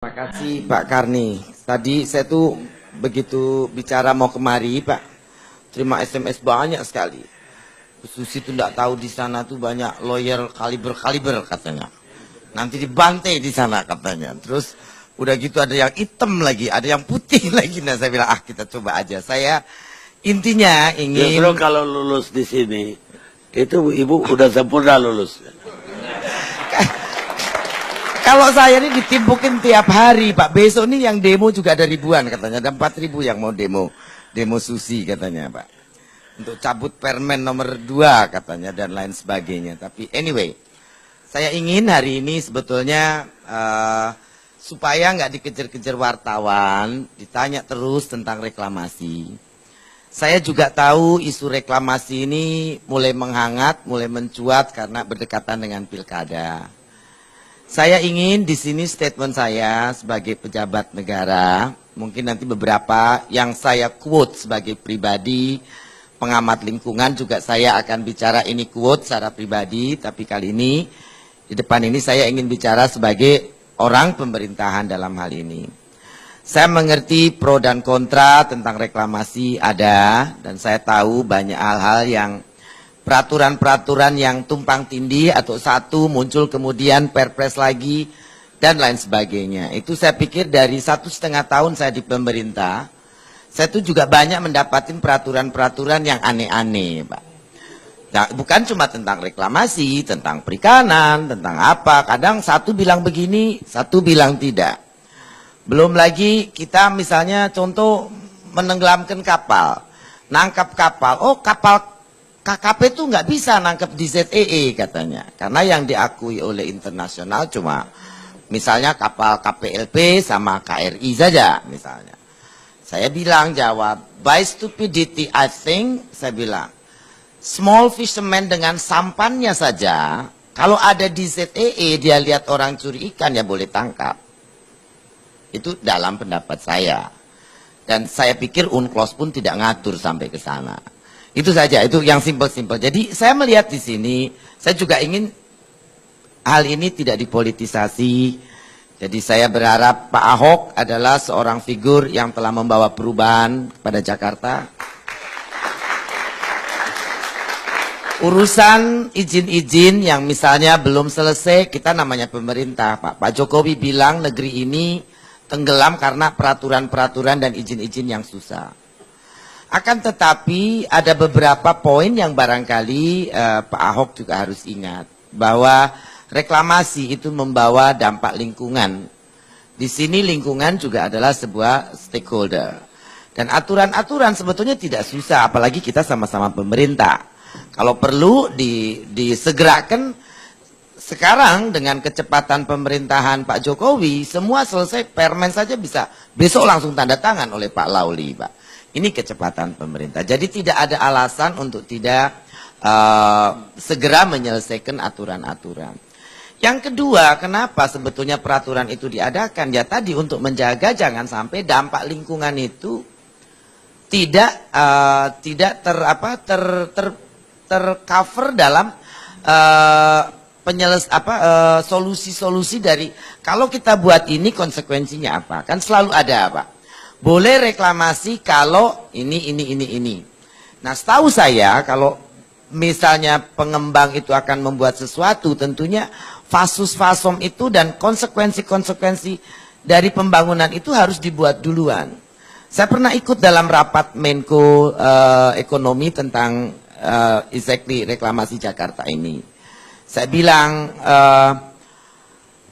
Terima kasih Pak Karni. Tadi saya tuh begitu bicara mau kemari Pak, terima SMS banyak sekali. Susi tuh nggak tahu di sana tuh banyak lawyer kaliber katanya. Nanti dibantai di sana katanya. Terus udah gitu ada yang hitam lagi, ada yang putih lagi. Nah saya bilang kita coba aja. Saya intinya ingin. Justru kalau lulus di sini itu ibu udah sempurna lulus. Kalau saya ini ditimpukin tiap hari Pak. Besok ini yang demo juga ada ribuan katanya. Ada 4.000 yang mau demo Susi katanya Pak. Untuk cabut permen nomor 2 katanya dan lain sebagainya. Tapi anyway, saya ingin hari ini sebetulnya supaya nggak dikejar-kejar wartawan, ditanya terus tentang reklamasi. Saya juga tahu isu reklamasi ini mulai menghangat, mulai mencuat karena berdekatan dengan pilkada. Saya ingin di sini statement saya sebagai pejabat negara, mungkin nanti beberapa yang saya quote sebagai pribadi, pengamat lingkungan juga saya akan bicara ini quote secara pribadi, tapi kali ini di depan ini saya ingin bicara sebagai orang pemerintahan dalam hal ini. Saya mengerti pro dan kontra tentang reklamasi ada, dan saya tahu banyak hal-hal yang peraturan-peraturan yang tumpang tindih atau satu muncul kemudian perpres lagi dan lain sebagainya. Itu saya pikir dari 1,5 tahun saya di pemerintah, saya tuh juga banyak mendapatkan peraturan-peraturan yang aneh-aneh, Pak. Nah, bukan cuma tentang reklamasi, tentang perikanan, tentang apa. Kadang satu bilang begini, satu bilang tidak. Belum lagi kita misalnya contoh menenggelamkan kapal, nangkap kapal. Oh kapal KKP itu nggak bisa nangkep di ZEE katanya. Karena yang diakui oleh internasional cuma misalnya kapal KPLP sama KRI saja misalnya. Saya bilang jawab, by stupidity I think, saya bilang, small fisherman dengan sampannya saja, kalau ada di ZEE dia lihat orang curi ikan ya boleh tangkap. Itu dalam pendapat saya. Dan saya pikir UNCLOS pun tidak ngatur sampai ke sana. Itu saja, itu yang simpel-simpel. Jadi saya melihat di sini, saya juga ingin hal ini tidak dipolitisasi. Jadi saya berharap Pak Ahok adalah seorang figur yang telah membawa perubahan kepada Jakarta. Urusan izin-izin yang misalnya belum selesai, kita namanya pemerintah. Pak Jokowi bilang negeri ini tenggelam karena peraturan-peraturan dan izin-izin yang susah. Akan tetapi ada beberapa poin yang barangkali Pak Ahok juga harus ingat. Bahwa reklamasi itu membawa dampak lingkungan. Di sini lingkungan juga adalah sebuah stakeholder. Dan aturan-aturan sebetulnya tidak susah, apalagi kita sama-sama pemerintah. Kalau perlu disegerakan sekarang dengan kecepatan pemerintahan Pak Jokowi, semua selesai, permen saja bisa besok langsung tanda tangan oleh Pak Lauli, Pak. Ini kecepatan pemerintah. Jadi tidak ada alasan untuk tidak segera menyelesaikan aturan-aturan. Yang kedua, kenapa sebetulnya peraturan itu diadakan? Ya tadi untuk menjaga jangan sampai dampak lingkungan itu tidak tercover dalam solusi-solusi dari kalau kita buat ini konsekuensinya apa? Kan selalu ada, Pak. Boleh reklamasi kalau ini. Nah, setahu saya kalau misalnya pengembang itu akan membuat sesuatu, tentunya fasus fasom itu dan konsekuensi-konsekuensi dari pembangunan itu harus dibuat duluan. Saya pernah ikut dalam rapat Menko Ekonomi tentang exactly reklamasi Jakarta ini. Saya bilang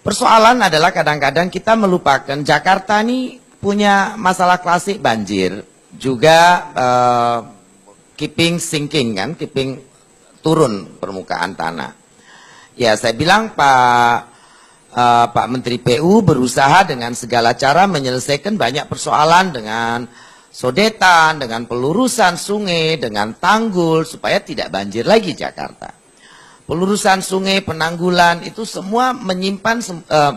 persoalan adalah kadang-kadang kita melupakan Jakarta ini punya masalah klasik banjir, juga keeping sinking kan, keeping turun permukaan tanah. Ya saya bilang Pak Menteri PU berusaha dengan segala cara menyelesaikan banyak persoalan dengan sodetan, dengan pelurusan sungai, dengan tanggul supaya tidak banjir lagi Jakarta. Pelurusan sungai, penanggulan itu semua menyimpan,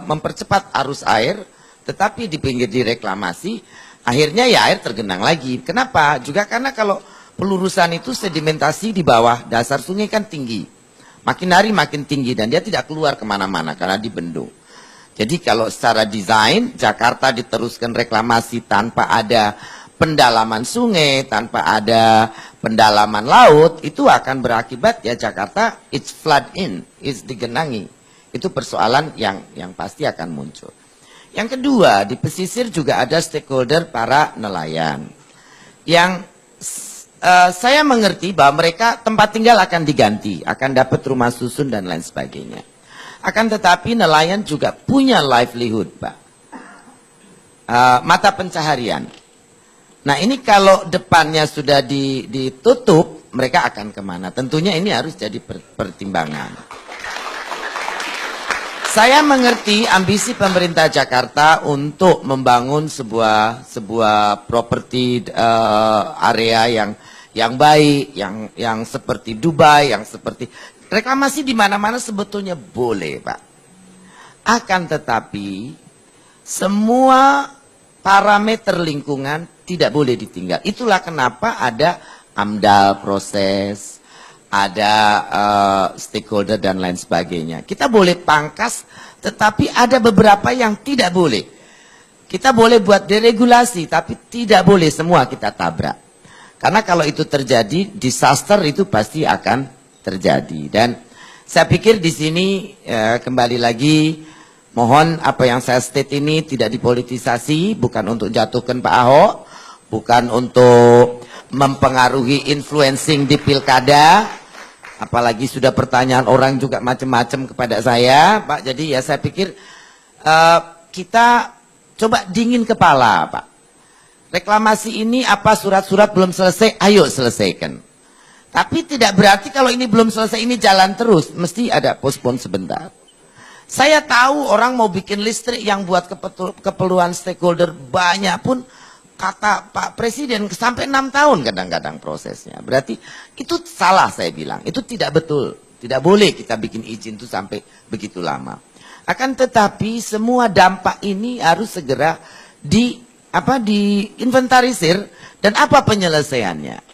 mempercepat arus air. Tetapi di pinggir direklamasi, akhirnya ya air tergenang lagi. Kenapa? Juga karena kalau pelurusan itu sedimentasi di bawah dasar sungai kan tinggi. Makin hari makin tinggi dan dia tidak keluar kemana-mana karena dibendung. Jadi kalau secara desain Jakarta diteruskan reklamasi tanpa ada pendalaman sungai, tanpa ada pendalaman laut, itu akan berakibat ya Jakarta it's flood in, it's digenangi. Itu persoalan yang pasti akan muncul. Yang kedua, di pesisir juga ada stakeholder para nelayan. Yang saya mengerti bahwa mereka tempat tinggal akan diganti, akan dapat rumah susun dan lain sebagainya. Akan tetapi nelayan juga punya livelihood, Pak. Mata pencaharian. Nah ini kalau depannya sudah ditutup, mereka akan kemana? Tentunya ini harus jadi pertimbangan. Saya mengerti ambisi pemerintah Jakarta untuk membangun sebuah properti area yang baik, yang seperti Dubai, yang seperti reklamasi di mana-mana sebetulnya boleh, Pak. Akan tetapi semua parameter lingkungan tidak boleh ditinggal. Itulah kenapa ada AMDAL proses, ada stakeholder dan lain sebagainya. Kita boleh pangkas, tetapi ada beberapa yang tidak boleh. Kita boleh buat deregulasi, tapi tidak boleh semua kita tabrak. Karena kalau itu terjadi, disaster itu pasti akan terjadi. Dan saya pikir di sini kembali lagi, mohon apa yang saya state ini tidak dipolitisasi, bukan untuk jatuhkan Pak Ahok, bukan untuk mempengaruhi influencing di pilkada, apalagi sudah pertanyaan orang juga macam-macam kepada saya, Pak. Jadi ya saya pikir kita coba dingin kepala, Pak. Reklamasi ini apa surat-surat belum selesai, ayo selesaikan. Tapi tidak berarti kalau ini belum selesai ini jalan terus, mesti ada postpone sebentar. Saya tahu orang mau bikin listrik yang buat keperluan stakeholder banyak pun, kata Pak Presiden sampai 6 tahun kadang-kadang prosesnya. Berarti itu salah saya bilang. Itu tidak betul. Tidak boleh kita bikin izin itu sampai begitu lama. Akan tetapi semua dampak ini harus segera diinventarisir dan apa penyelesaiannya.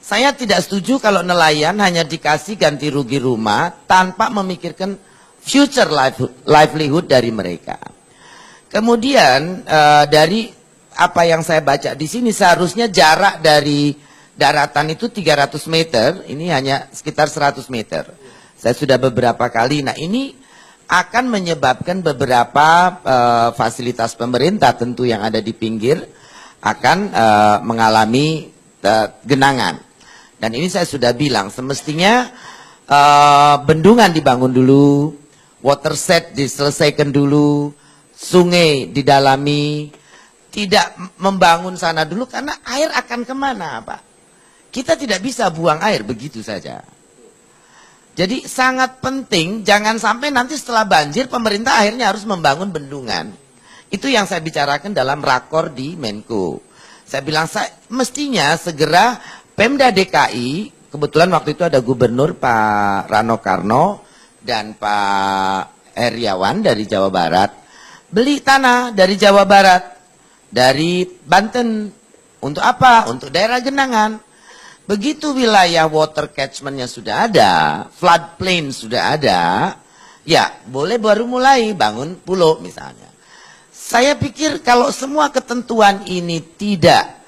Saya tidak setuju kalau nelayan hanya dikasih ganti rugi rumah tanpa memikirkan future livelihood dari mereka. Kemudian dari apa yang saya baca di sini seharusnya jarak dari daratan itu 300 meter, ini hanya sekitar 100 meter. Saya sudah beberapa kali, nah ini akan menyebabkan beberapa fasilitas pemerintah tentu yang ada di pinggir akan mengalami genangan. Dan ini saya sudah bilang, semestinya bendungan dibangun dulu, watershed diselesaikan dulu, sungai didalami, tidak membangun sana dulu karena air akan kemana, Pak? Kita tidak bisa buang air begitu saja. Jadi sangat penting, jangan sampai nanti setelah banjir pemerintah akhirnya harus membangun bendungan. Itu yang saya bicarakan dalam rakor di Menko. Saya bilang mestinya segera Pemda DKI, kebetulan waktu itu ada Gubernur Pak Rano Karno dan Pak Heriawan dari Jawa Barat, beli tanah dari Jawa Barat, dari Banten. Untuk apa? Untuk daerah genangan. Begitu wilayah water catchment-nya sudah ada, floodplain sudah ada, ya boleh baru mulai bangun pulau misalnya. Saya pikir kalau semua ketentuan ini tidak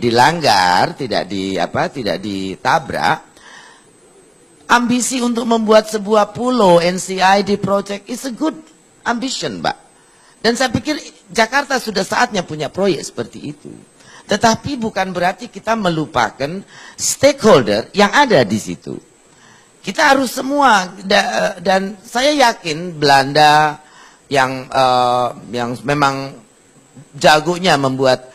dilanggar, tidak ditabrak, ambisi untuk membuat sebuah pulau NCID project is a good ambition, Pak. Dan saya pikir Jakarta sudah saatnya punya proyek seperti itu. Tetapi bukan berarti kita melupakan stakeholder yang ada di situ. Kita harus semua, dan saya yakin Belanda yang memang jagonya membuat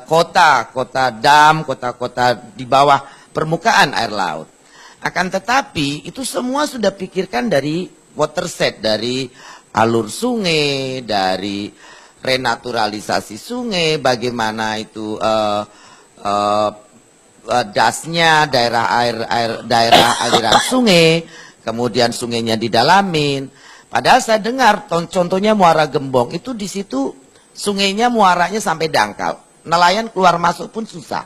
kota dam, kota-kota di bawah permukaan air laut. Akan tetapi itu semua sudah pikirkan dari watershed, dari alur sungai, dari renaturalisasi sungai, bagaimana itu dasnya daerah aliran sungai, kemudian sungainya didalamin. Padahal saya dengar contohnya Muara Gembong itu di situ sungainya muaranya sampai dangkal. Nelayan keluar masuk pun susah.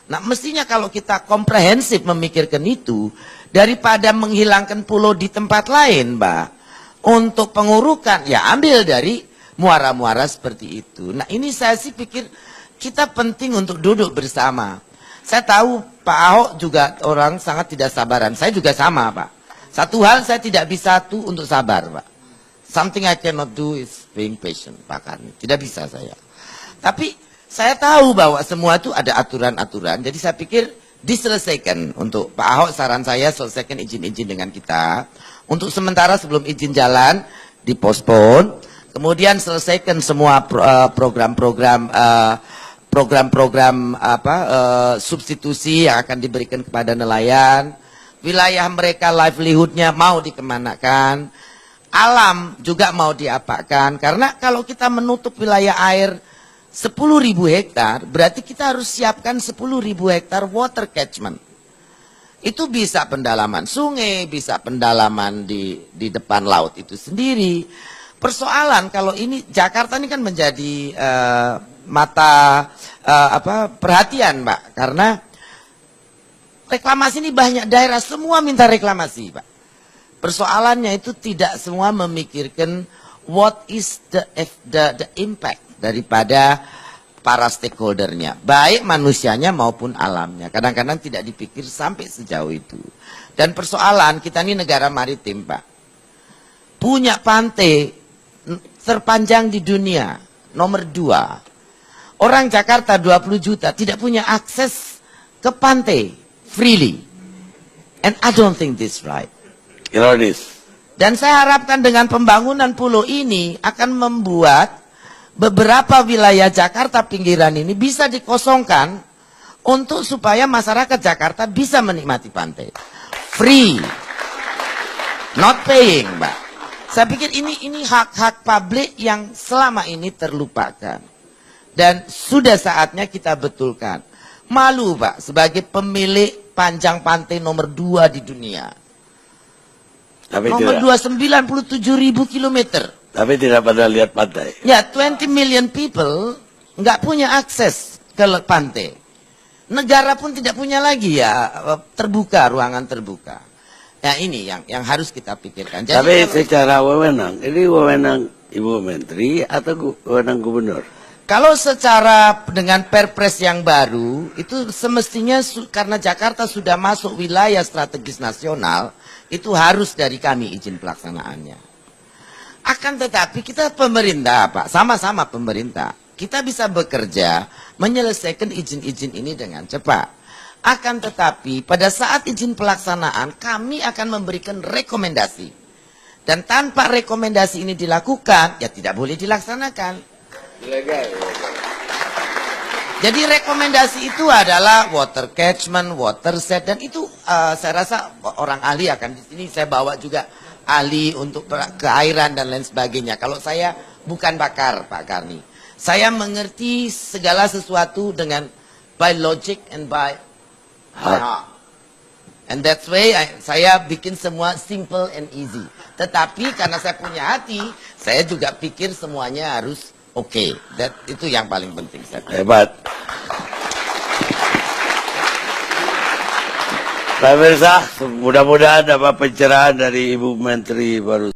Nah mestinya kalau kita komprehensif memikirkan itu, daripada menghilangkan pulau di tempat lain, Mbak, Untuk pengurukan, ya ambil dari muara-muara seperti itu. Nah ini saya sih pikir kita penting untuk duduk bersama. Saya tahu Pak Ahok juga orang sangat tidak sabaran. Saya juga sama Pak. Satu hal saya tidak bisa tuh untuk sabar Pak. Something I cannot do is being patient Pak Karni. Tidak bisa saya. Tapi saya tahu bahwa semua itu ada aturan-aturan. Jadi saya pikir diselesaikan untuk Pak Ahok. Saran saya selesaikan izin-izin dengan kita. Untuk sementara sebelum izin jalan dipospon. Kemudian selesaikan semua program-program substitusi yang akan diberikan kepada nelayan. Wilayah mereka livelihoodnya mau dikemanakan. Alam juga mau diapakan. Karena kalau kita menutup wilayah air 10.000 hektar, berarti kita harus siapkan 10.000 hektar water catchment. Itu bisa pendalaman sungai, bisa pendalaman di depan laut itu sendiri. Persoalan kalau ini Jakarta ini kan menjadi perhatian Pak, karena reklamasi ini banyak daerah semua minta reklamasi Pak. Persoalannya itu tidak semua memikirkan what is the impact daripada para stakeholdernya, baik manusianya maupun alamnya. Kadang-kadang tidak dipikir sampai sejauh itu. Dan persoalan kita ini negara maritim Pak, punya pantai terpanjang di dunia, nomor 2. Orang Jakarta 20 juta tidak punya akses ke pantai freely. And I don't think this right. Ironis. Dan saya harapkan dengan pembangunan pulau ini akan membuat beberapa wilayah Jakarta pinggiran ini bisa dikosongkan untuk supaya masyarakat Jakarta bisa menikmati pantai. Free. Not paying, Mbak. Saya pikir ini hak-hak publik yang selama ini terlupakan. Dan sudah saatnya kita betulkan. Malu Pak, sebagai pemilik panjang pantai nomor 2 di dunia. Tapi nomor 2, 97.000 kilometer. Tapi tidak pada lihat pantai. Ya, 20 million people nggak punya akses ke pantai. Negara pun tidak punya lagi ya, terbuka, ruangan terbuka. Ya ini yang harus kita pikirkan. Jadi, tapi secara wewenang, ini wewenang Ibu Menteri atau wewenang Gubernur? Kalau secara dengan Perpres yang baru, itu semestinya karena Jakarta sudah masuk wilayah strategis nasional, itu harus dari kami izin pelaksanaannya. Akan tetapi kita pemerintah Pak, sama-sama pemerintah, kita bisa bekerja menyelesaikan izin-izin ini dengan cepat. Akan tetapi pada saat izin pelaksanaan kami akan memberikan rekomendasi. Dan tanpa rekomendasi ini dilakukan, ya tidak boleh dilaksanakan. Ilegal. Jadi rekomendasi itu adalah water catchment, water set, dan itu saya rasa orang ahli akan di sini. Saya bawa juga ahli untuk keairan dan lain sebagainya. Kalau saya bukan pakar Pak Karni, saya mengerti segala sesuatu dengan by logic and by heart. And that's why saya bikin semua simple and easy. Tetapi karena saya punya hati, saya juga pikir semuanya harus oke. Itu yang paling penting. Hebat. Pemirsa, mudah-mudahan dapat pencerahan dari Ibu Menteri baru.